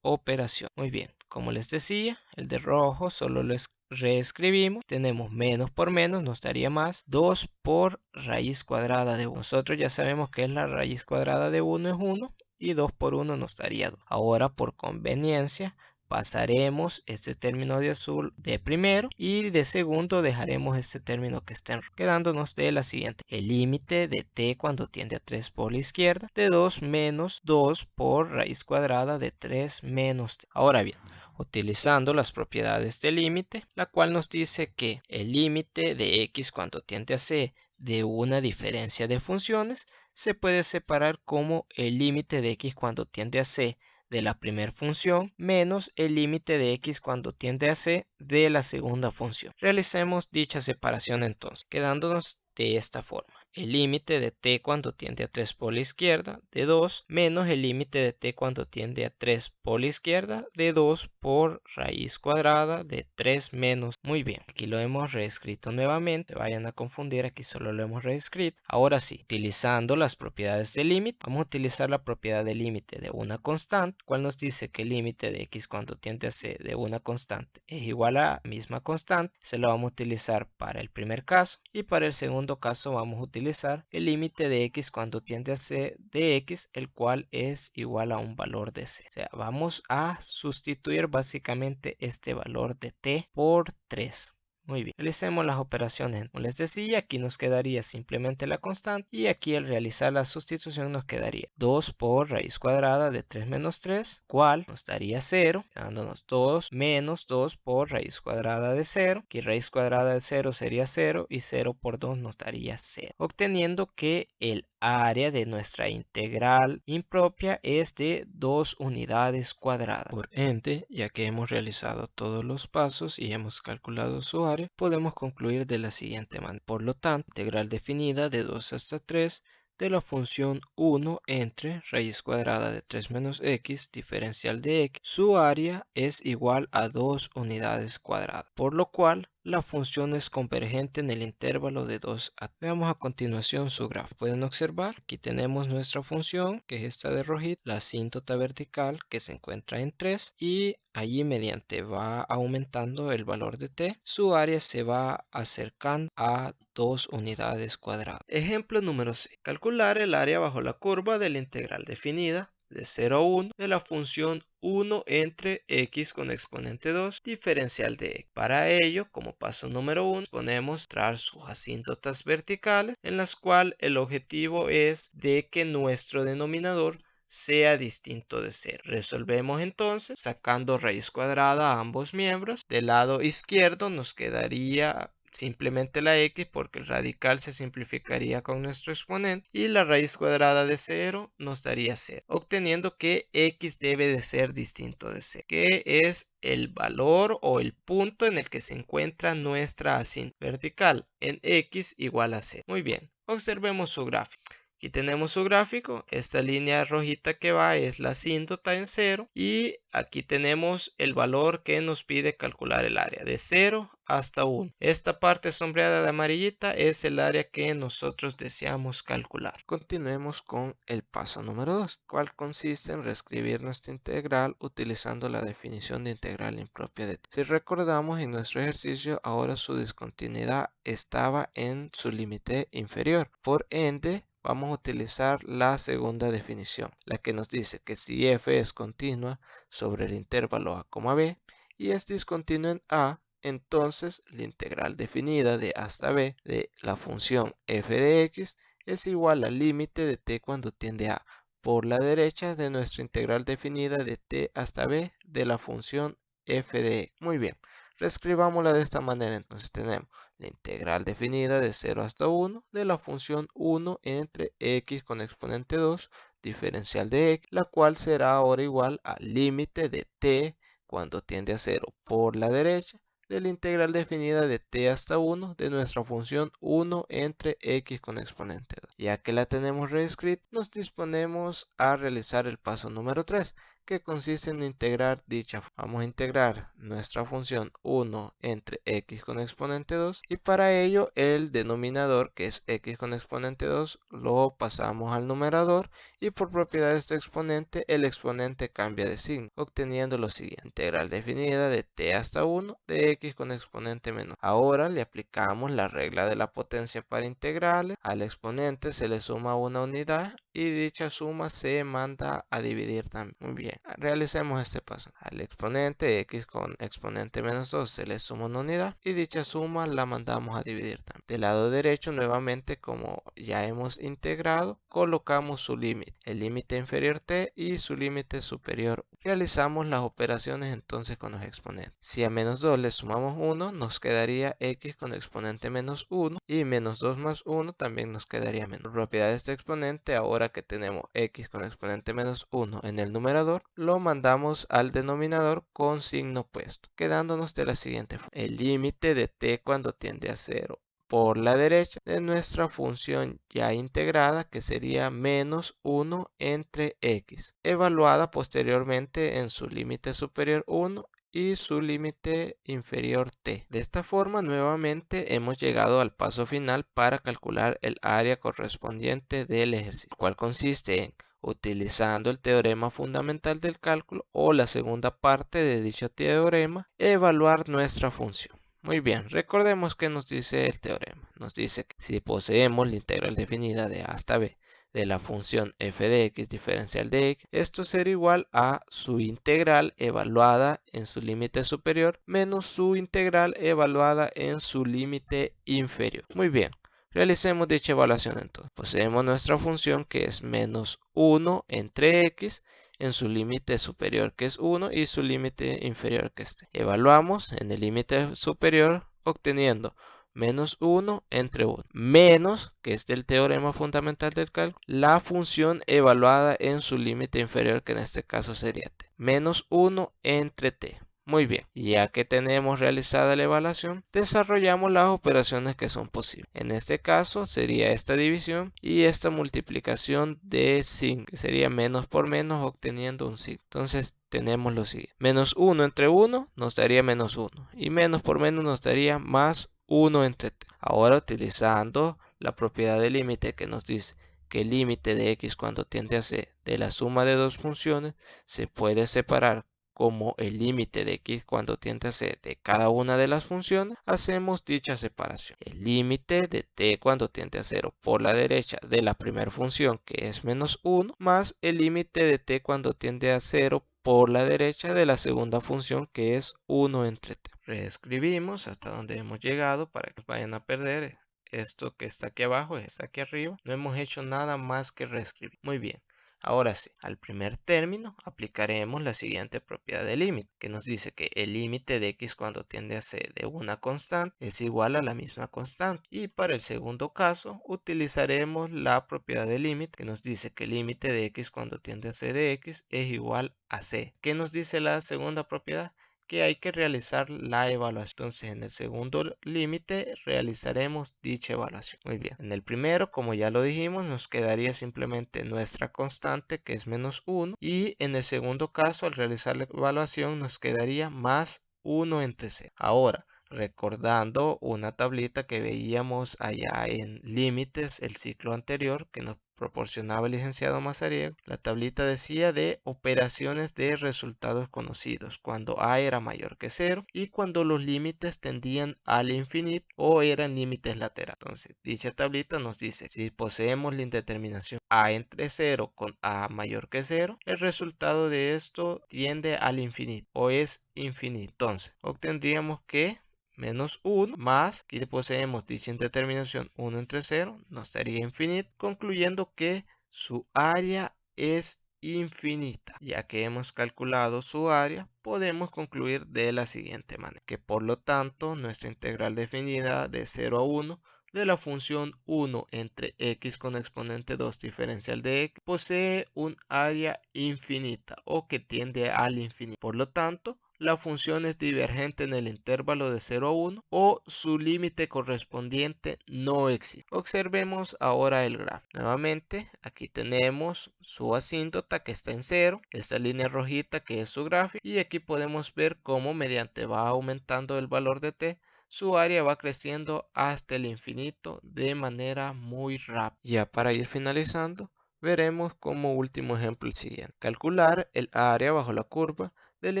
operación. Muy bien, como les decía, el de rojo solo lo reescribimos. Tenemos menos por menos, nos daría más. 2 por raíz cuadrada de 1. Nosotros ya sabemos que es la raíz cuadrada de 1 es 1 y 2 por 1 nos daría 2. Ahora, por conveniencia, pasaremos este término de azul de primero y de segundo dejaremos este término que está en rojo, quedándonos de la siguiente. El límite de t cuando tiende a 3 por la izquierda de 2 menos 2 por raíz cuadrada de 3 menos t. Ahora bien, utilizando las propiedades del límite, la cual nos dice que el límite de x cuando tiende a c de una diferencia de funciones se puede separar como el límite de x cuando tiende a c de la primera función menos el límite de x cuando tiende a c de la segunda función. Realicemos dicha separación entonces, quedándonos de esta forma. El límite de t cuando tiende a 3 por la izquierda de 2 menos el límite de t cuando tiende a 3 por la izquierda de 2 por raíz cuadrada de 3 menos. Muy bien, aquí lo hemos reescrito nuevamente, vayan a confundir, aquí solo lo hemos reescrito. Ahora sí, utilizando las propiedades del límite, vamos a utilizar la propiedad del límite de una constante, cual nos dice que el límite de x cuando tiende a c de una constante es igual a la misma constante. Se lo vamos a utilizar para el primer caso y para el segundo caso vamos a utilizar el límite de x cuando tiende a c de x, el cual es igual a un valor de c. O sea, vamos a sustituir básicamente este valor de t por 3. Muy bien, realicemos las operaciones. Como les decía, aquí nos quedaría simplemente la constante y aquí al realizar la sustitución nos quedaría 2 por raíz cuadrada de 3 menos 3, cual nos daría 0, dándonos 2 menos 2 por raíz cuadrada de 0. Aquí raíz cuadrada de 0 sería 0 y 0 por 2 nos daría 0, obteniendo que el área de nuestra integral impropia es de 2 unidades cuadradas. Por ende, ya que hemos realizado todos los pasos y hemos calculado su área, podemos concluir de la siguiente manera. Por lo tanto, integral definida de 2 hasta 3 de la función 1 entre raíz cuadrada de 3 menos x diferencial de x, su área es igual a 2 unidades cuadradas, por lo cual la función es convergente en el intervalo de 2 a 3. Veamos a continuación su gráfico. Pueden observar, aquí tenemos nuestra función, que es esta de rojito, la asíntota vertical que se encuentra en 3 y allí mediante va aumentando el valor de t, su área se va acercando a 2 unidades cuadradas. Ejemplo número 6. Calcular el área bajo la curva de la integral definida de 0 a 1 de la función 1 entre x con exponente 2 diferencial de x. Para ello, como paso número 1, ponemos tras sus asíntotas verticales, en las cuales el objetivo es de que nuestro denominador sea distinto de 0. Resolvemos entonces sacando raíz cuadrada a ambos miembros. Del lado izquierdo nos quedaría simplemente la x porque el radical se simplificaría con nuestro exponente y la raíz cuadrada de 0 nos daría 0, obteniendo que x debe de ser distinto de 0, que es el valor o el punto en el que se encuentra nuestra asíntota vertical en x igual a 0. Muy bien, observemos su gráfico. Aquí tenemos su gráfico. Esta línea rojita que va es la asíntota en 0 y aquí tenemos el valor que nos pide calcular el área de 0 hasta 1. Esta parte sombreada de amarillita es el área que nosotros deseamos calcular. Continuemos con el paso número 2, cual consiste en reescribir nuestra integral utilizando la definición de integral impropia de t. Si recordamos, en nuestro ejercicio ahora su discontinuidad estaba en su límite inferior. Por ende, vamos a utilizar la segunda definición, la que nos dice que si f es continua sobre el intervalo a, b y es discontinua en a, entonces la integral definida de a hasta b de la función f de x es igual al límite de t cuando tiende a por la derecha de nuestra integral definida de t hasta b de la función f de x. Muy bien, reescribámosla de esta manera. Entonces tenemos la integral definida de 0 hasta 1 de la función 1 entre x con exponente 2 diferencial de x, la cual será ahora igual al límite de t cuando tiende a 0 por la derecha de la integral definida de t hasta 1 de nuestra función 1 entre x con exponente 2. Ya que la tenemos reescrita, nos disponemos a realizar el paso número 3, que consiste en integrar dicha. Vamos a integrar nuestra función 1 entre x con exponente 2 y para ello el denominador, que es x con exponente 2, lo pasamos al numerador y por propiedad de este exponente el exponente cambia de signo, obteniendo lo siguiente: integral definida de t hasta 1 de x con exponente menos. Ahora le aplicamos la regla de la potencia para integrales. Al exponente se le suma una unidad y dicha suma se manda a dividir también. Muy bien, realicemos este paso. Al exponente x con exponente menos 2 se le suma una unidad y dicha suma la mandamos a dividir también. Del lado derecho, nuevamente, como ya hemos integrado, colocamos su límite, el límite inferior t y su límite superior. Realizamos las operaciones entonces con los exponentes. Si a menos 2 le sumamos 1, nos quedaría x con exponente menos 1 y menos 2 más 1 también nos quedaría menos. Por propiedad de este exponente, ahora que tenemos x con exponente menos 1 en el numerador, lo mandamos al denominador con signo opuesto, quedándonos de la siguiente forma: el límite de t cuando tiende a 0 por la derecha de nuestra función ya integrada, que sería menos 1 entre x, evaluada posteriormente en su límite superior 1 y su límite inferior t. De esta forma, nuevamente hemos llegado al paso final para calcular el área correspondiente del ejercicio, el cual consiste en, utilizando el teorema fundamental del cálculo o la segunda parte de dicho teorema, evaluar nuestra función. Muy bien, recordemos que nos dice el teorema. Nos dice que si poseemos la integral definida de a hasta b de la función f de x diferencial de x, esto será igual a su integral evaluada en su límite superior menos su integral evaluada en su límite inferior. Muy bien, realicemos dicha evaluación entonces. Poseemos nuestra función que es menos 1 entre x en su límite superior, que es 1, y su límite inferior, que es t. Evaluamos en el límite superior obteniendo menos 1 entre 1, menos, que es del teorema fundamental del cálculo, la función evaluada en su límite inferior, que en este caso sería t, menos 1 entre t. Muy bien, ya que tenemos realizada la evaluación, desarrollamos las operaciones que son posibles. En este caso sería esta división y esta multiplicación de signo, que sería menos por menos obteniendo un signo. Entonces tenemos lo siguiente: menos 1 entre 1 nos daría menos 1 y menos por menos nos daría más 1 entre t. Ahora, utilizando la propiedad del límite que nos dice que el límite de x cuando tiende a c de la suma de dos funciones se puede separar como el límite de x cuando tiende a c de cada una de las funciones, hacemos dicha separación. El límite de t cuando tiende a 0 por la derecha de la primera función, que es menos 1, más el límite de t cuando tiende a 0 por la derecha de la segunda función, que es 1 entre t. Reescribimos hasta donde hemos llegado para que vayan a perder esto que está aquí abajo, está aquí arriba. No hemos hecho nada más que reescribir. Muy bien. Ahora sí, al primer término aplicaremos la siguiente propiedad del límite, que nos dice que el límite de x cuando tiende a c de una constante es igual a la misma constante. Y para el segundo caso utilizaremos la propiedad del límite, que nos dice que el límite de x cuando tiende a c de x es igual a c. ¿Qué nos dice la segunda propiedad? que hay que realizar la evaluación. Entonces, en el segundo límite realizaremos dicha evaluación. Muy bien. En el primero, como ya lo dijimos, nos quedaría simplemente nuestra constante, que es menos 1. Y en el segundo caso, al realizar la evaluación, nos quedaría más 1 entre 0. Ahora, recordando una tablita que veíamos allá en límites, el ciclo anterior, que nos proporcionaba el licenciado Mazariego, la tablita decía de operaciones de resultados conocidos, cuando a era mayor que 0 y cuando los límites tendían al infinito o eran límites laterales. Entonces, dicha tablita nos dice, si poseemos la indeterminación a entre 0 con a mayor que 0, el resultado de esto tiende al infinito o es infinito. Entonces, obtendríamos que menos 1 más, aquí poseemos dicha indeterminación 1 entre 0, nos daría infinito, concluyendo que su área es infinita. Ya que hemos calculado su área, podemos concluir de la siguiente manera, que por lo tanto nuestra integral definida de 0 a 1 de la función 1 entre x con exponente 2 diferencial de x posee un área infinita o que tiende al infinito. Por lo tanto, la función es divergente en el intervalo de 0 a 1 o su límite correspondiente no existe. Observemos ahora el gráfico. Nuevamente, aquí tenemos su asíntota que está en 0, esta línea rojita que es su gráfico, y aquí podemos ver cómo mediante va aumentando el valor de t, su área va creciendo hasta el infinito de manera muy rápida. Ya para ir finalizando, veremos como último ejemplo el siguiente. Calcular el área bajo la curva de la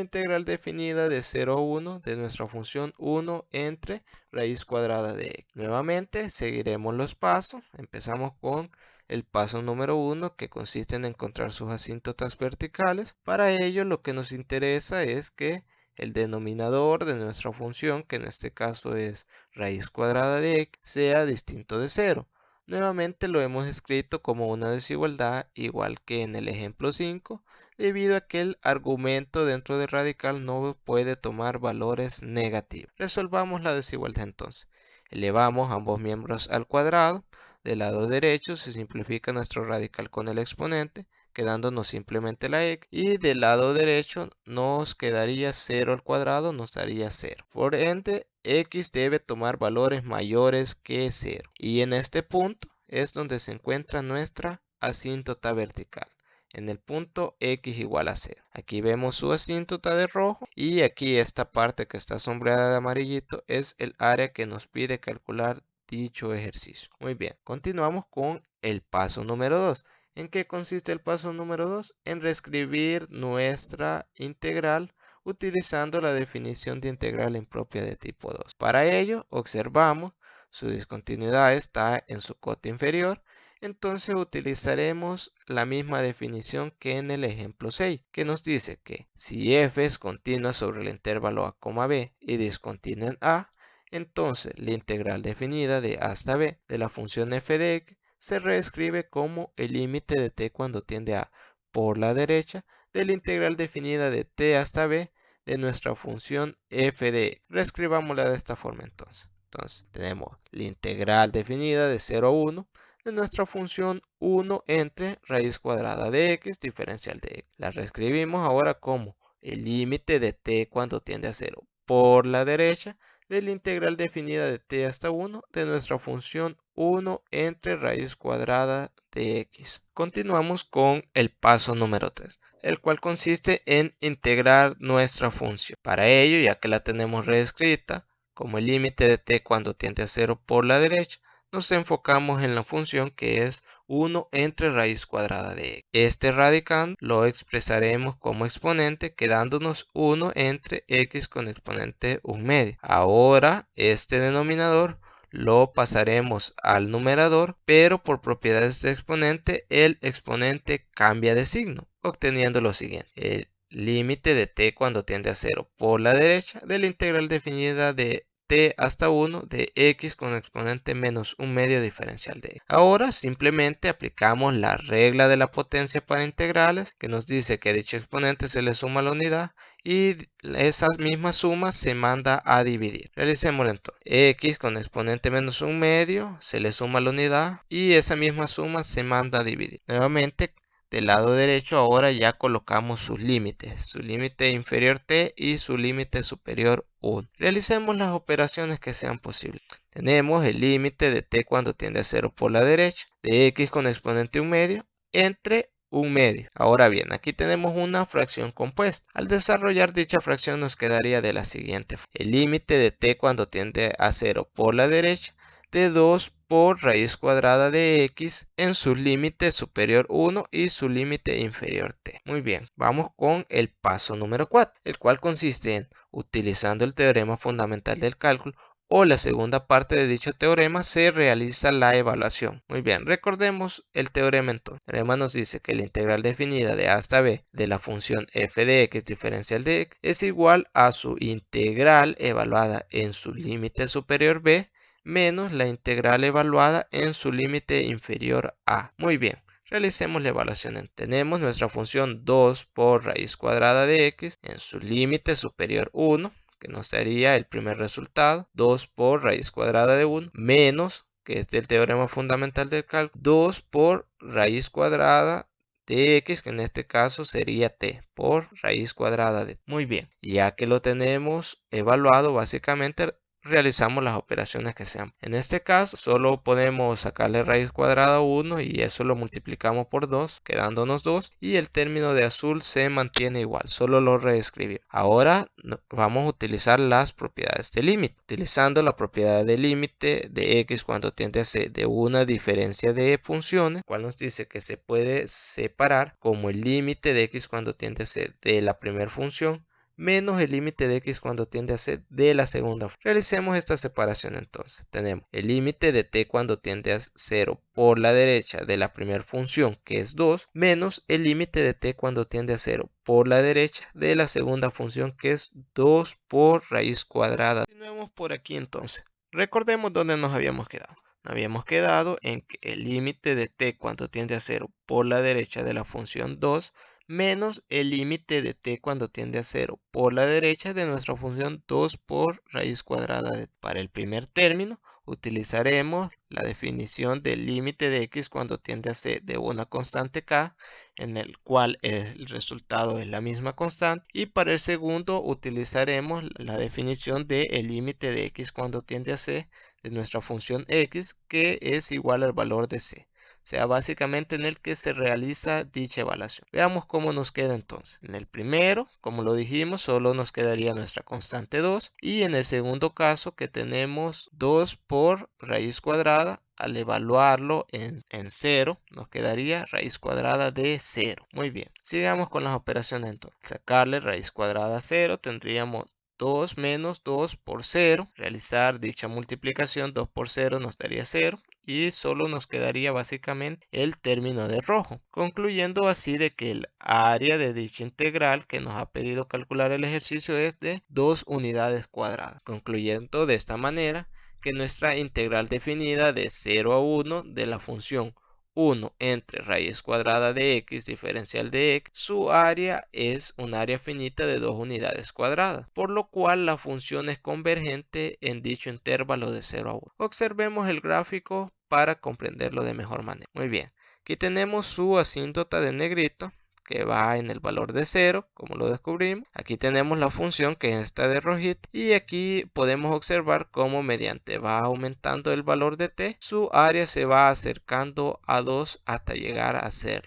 integral definida de 0 a 1 de nuestra función 1 entre raíz cuadrada de x. Nuevamente seguiremos los pasos. Empezamos con el paso número 1, que consiste en encontrar sus asíntotas verticales. Para ello lo que nos interesa es que el denominador de nuestra función, que en este caso es raíz cuadrada de x, sea distinto de 0. Nuevamente lo hemos escrito como una desigualdad, igual que en el ejemplo 5, debido a que el argumento dentro de radical no puede tomar valores negativos. Resolvamos la desigualdad entonces. Elevamos ambos miembros al cuadrado. Del lado derecho se simplifica nuestro radical con el exponente, quedándonos simplemente la x, y del lado derecho nos quedaría 0 al cuadrado, nos daría 0. Por ende, x debe tomar valores mayores que 0. Y en este punto es donde se encuentra nuestra asíntota vertical, en el punto x igual a 0. Aquí vemos su asíntota de rojo y aquí esta parte que está sombreada de amarillito es el área que nos pide calcular dicho ejercicio. Muy bien, continuamos con el paso número 2. ¿En qué consiste el paso número 2? En reescribir nuestra integral utilizando la definición de integral impropia de tipo 2. Para ello, observamos su discontinuidad está en su cota inferior. Entonces utilizaremos la misma definición que en el ejemplo 6, que nos dice que si f es continua sobre el intervalo a, b y discontinua en a, entonces la integral definida de a hasta b de la función f de x se reescribe como el límite de t cuando tiende a por la derecha de la integral definida de t hasta b de nuestra función f de x. Reescribámosla de esta forma entonces. Entonces tenemos la integral definida de 0 a 1 de nuestra función 1 entre raíz cuadrada de x diferencial de x. La reescribimos ahora como el límite de t cuando tiende a 0 por la derecha de la integral definida de t hasta 1 de nuestra función 1 entre raíz cuadrada de x. Continuamos con el paso número 3, el cual consiste en integrar nuestra función. Para ello, ya que la tenemos reescrita como el límite de t cuando tiende a 0 por la derecha, nos enfocamos en la función que es 1 entre raíz cuadrada de x. Este radicando lo expresaremos como exponente, quedándonos 1 entre x con exponente 1 medio. Ahora este denominador lo pasaremos al numerador, pero por propiedades de exponente, el exponente cambia de signo, obteniendo lo siguiente. El límite de t cuando tiende a 0 por la derecha de la integral definida de t hasta 1 de x con exponente menos 1 medio diferencial de x. Ahora simplemente aplicamos la regla de la potencia para integrales, que nos dice que a dicho exponente se le suma la unidad y esa misma suma se manda a dividir. Realicémoslo entonces. X con exponente menos 1 medio se le suma la unidad y esa misma suma se manda a dividir. Nuevamente del lado derecho ahora ya colocamos sus límites, su límite inferior t y su límite superior 1. Realicemos las operaciones que sean posibles. Tenemos el límite de t cuando tiende a 0 por la derecha, de x con exponente 1/2 entre 1/2. Ahora bien, aquí tenemos una fracción compuesta. Al desarrollar dicha fracción nos quedaría de la siguiente forma. El límite de t cuando tiende a 0 por la derecha de 2 por raíz cuadrada de x en su límite superior 1 y su límite inferior t. Muy bien, vamos con el paso número 4, el cual consiste en, utilizando el teorema fundamental del cálculo, o la segunda parte de dicho teorema, se realiza la evaluación. Muy bien, recordemos el teorema entonces. El teorema nos dice que la integral definida de a hasta b de la función f de x diferencial de x es igual a su integral evaluada en su límite superior b menos la integral evaluada en su límite inferior a. Muy bien, realicemos la evaluación. Tenemos nuestra función 2 por raíz cuadrada de x en su límite superior 1, que nos daría el primer resultado, 2 por raíz cuadrada de 1, menos, que es del teorema fundamental del cálculo, 2 por raíz cuadrada de x, que en este caso sería t por raíz cuadrada de. Muy bien, ya que lo tenemos evaluado, básicamente realizamos las operaciones que sean. En este caso solo podemos sacarle raíz cuadrada a 1 y eso lo multiplicamos por 2, quedándonos 2, y el término de azul se mantiene igual, solo lo reescribimos. Ahora vamos a utilizar las propiedades del límite, utilizando la propiedad del límite de x cuando tiende a ser de una diferencia de funciones, cual nos dice que se puede separar como el límite de x cuando tiende a ser de la primera función menos el límite de x cuando tiende a ser de la segunda. Realicemos esta separación entonces. Tenemos el límite de t cuando tiende a 0 por la derecha de la primera función, que es 2, menos el límite de t cuando tiende a 0 por la derecha de la segunda función, que es 2 por raíz cuadrada. Continuemos por aquí entonces. Recordemos dónde nos habíamos quedado. Nos habíamos quedado en que el límite de t cuando tiende a 0 por la derecha de la función 2 menos el límite de t cuando tiende a 0 por la derecha de nuestra función 2 por raíz cuadrada de. Para el primer término utilizaremos la definición del límite de x cuando tiende a ser de una constante k, en el cual el resultado es la misma constante, y para el segundo utilizaremos la definición del límite de x cuando tiende a ser de nuestra función x, que es igual al valor de c. O sea, básicamente en el que se realiza dicha evaluación. Veamos cómo nos queda entonces. En el primero, como lo dijimos, solo nos quedaría nuestra constante 2. Y en el segundo caso, que tenemos 2 por raíz cuadrada, al evaluarlo en 0, nos quedaría raíz cuadrada de 0. Muy bien. Sigamos con las operaciones entonces. Sacarle raíz cuadrada a 0, tendríamos 2 menos 2 por 0. Realizar dicha multiplicación, 2 por 0 nos daría 0. Y solo nos quedaría básicamente el término de rojo, concluyendo así de que el área de dicha integral que nos ha pedido calcular el ejercicio es de 2 unidades cuadradas, concluyendo de esta manera que nuestra integral definida de 0 a 1 de la función 1 entre raíz cuadrada de x diferencial de x, su área es un área finita de 2 unidades cuadradas, por lo cual la función es convergente en dicho intervalo de 0 a 1. Observemos el gráfico para comprenderlo de mejor manera. Muy bien, aquí tenemos su asíntota de negrito, que va en el valor de 0, como lo descubrimos. Aquí tenemos la función, que está de rojito, y aquí podemos observar cómo mediante va aumentando el valor de t, su área se va acercando a 2 hasta llegar a 0.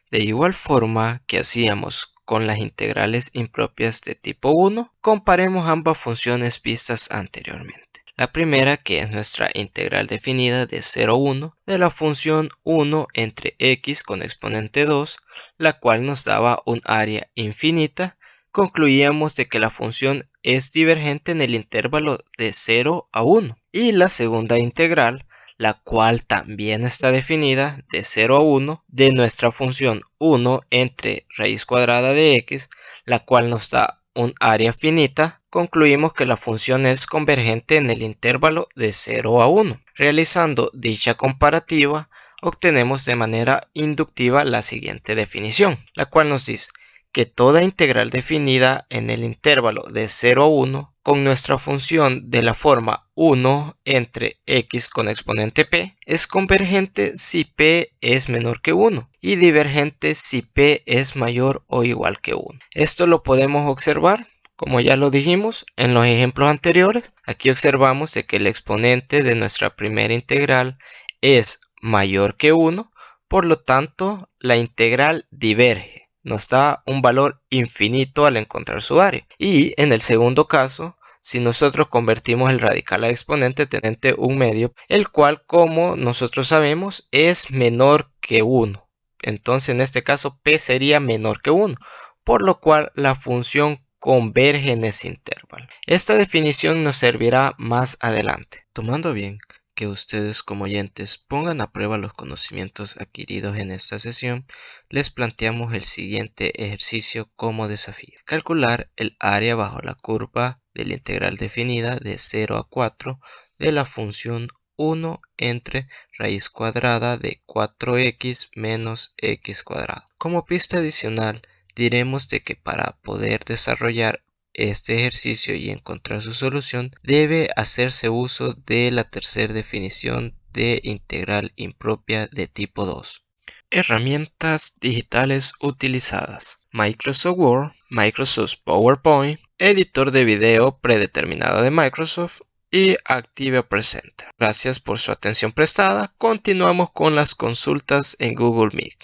De igual forma que hacíamos con las integrales impropias de tipo 1, comparemos ambas funciones vistas anteriormente. La primera, que es nuestra integral definida de 0 a 1 de la función 1 entre x con exponente 2, la cual nos daba un área infinita, concluíamos de que la función es divergente en el intervalo de 0 a 1. Y la segunda integral, la cual también está definida de 0 a 1 de nuestra función 1 entre raíz cuadrada de x, la cual nos da un área finita, concluimos que la función es convergente en el intervalo de 0 a 1. Realizando dicha comparativa, obtenemos de manera inductiva la siguiente definición, la cual nos dice que toda integral definida en el intervalo de 0 a 1 con nuestra función de la forma 1 entre x con exponente p es convergente si p es menor que 1 y divergente si p es mayor o igual que 1. Esto lo podemos observar, como ya lo dijimos en los ejemplos anteriores. Aquí observamos de que el exponente de nuestra primera integral es mayor que 1, por lo tanto la integral diverge. Nos da un valor infinito al encontrar su área. Y en el segundo caso, si nosotros convertimos el radical a exponente, tenemos un medio, el cual, como nosotros sabemos, es menor que 1. Entonces, en este caso, p sería menor que 1, por lo cual la función converge en ese intervalo. Esta definición nos servirá más adelante. Tomando bien que ustedes como oyentes pongan a prueba los conocimientos adquiridos en esta sesión, les planteamos el siguiente ejercicio como desafío. Calcular el área bajo la curva de la integral definida de 0 a 4 de la función 1 entre raíz cuadrada de 4x menos x cuadrado. Como pista adicional, diremos de que para poder desarrollar este ejercicio y encontrar su solución, debe hacerse uso de la tercera definición de integral impropia de tipo 2. Herramientas digitales utilizadas: Microsoft Word, Microsoft PowerPoint, editor de video predeterminado de Microsoft y Active Presenter. Gracias por su atención prestada. Continuamos con las consultas en Google Meet.